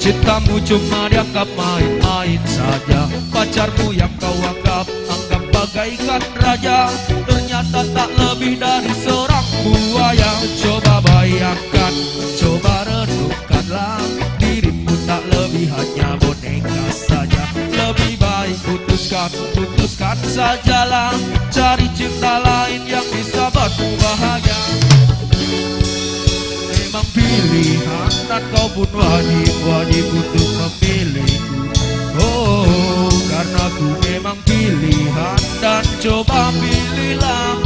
Cintamu cuma dianggap main-main saja. Pacarmu yang kau anggap bagaikan raja, ternyata tak lebih dari seorang buaya. Coba bayangkan, coba renungkanlah, dirimu tak lebih hanya boneka saja. Lebih baik putuskan sajalah, cari cinta lain yang bisa buatmu bahagia. Memang pilihan dan kau pun wajib untuk memilihku. Oh, karena ku memang pilihan, dan coba pilihlah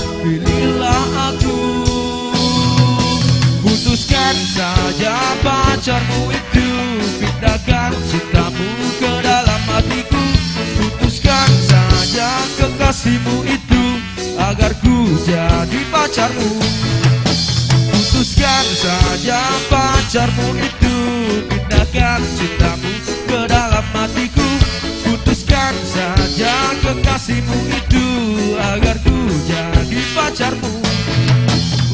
aku. Putuskan saja pacarmu itu, pindahkan cintamu ke dalam hatiku. Putuskan saja kekasihmu itu, agar ku jadi pacarmu. Putuskan saja pacarmu itu, pindahkan cintamu ke dalam hatiku. Putuskan saja kekasihmu itu, agar ku jadi pacarmu.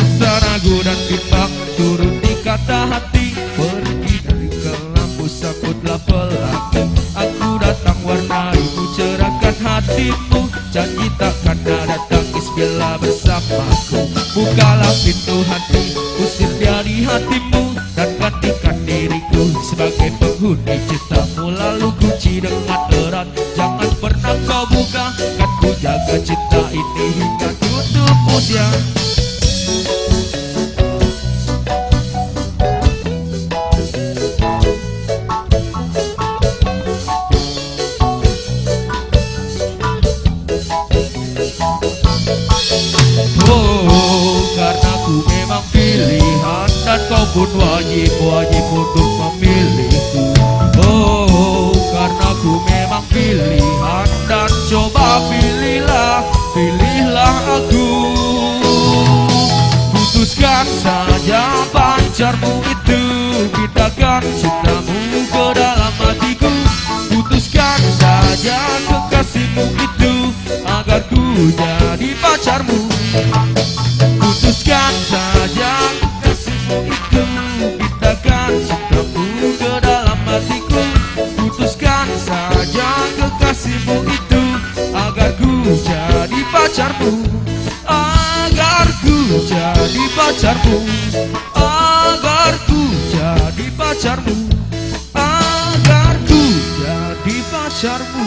Usah ragu dan bimbang, turuti kata hati, pergi dari kelambu sakutlah pelangi. Aku datang warnaimu, cerahkan hatimu, janji takkan ada tangis bila bersamaku. Bukalah pintu hati, usir dari hatimu, dan gantikan diriku sebagai penghuni cintamu. Lalu kunci dengan erat, jangan pernah kau buka, kan ku jaga cinta ini hingga tutup usia. Oh, karena ku memang pilihan, dan kau pun wajib untuk memilihku. Oh, karena ku memang pilihan, dan coba pilihlah aku. Putuskan saja pacarmu itu, pindahkan cintamu ke dalam hatiku. Putuskan saja kekasihmu itu, agar ku jadi pacarmu. Putuskan saja kekasihmu itu, pindahkan cintamu ke dalam hatiku. Putuskan saja kekasihmu itu, agar ku jadi pacarmu. Agar ku jadi pacarmu. Agar ku jadi pacarmu. Agar ku jadi pacarmu.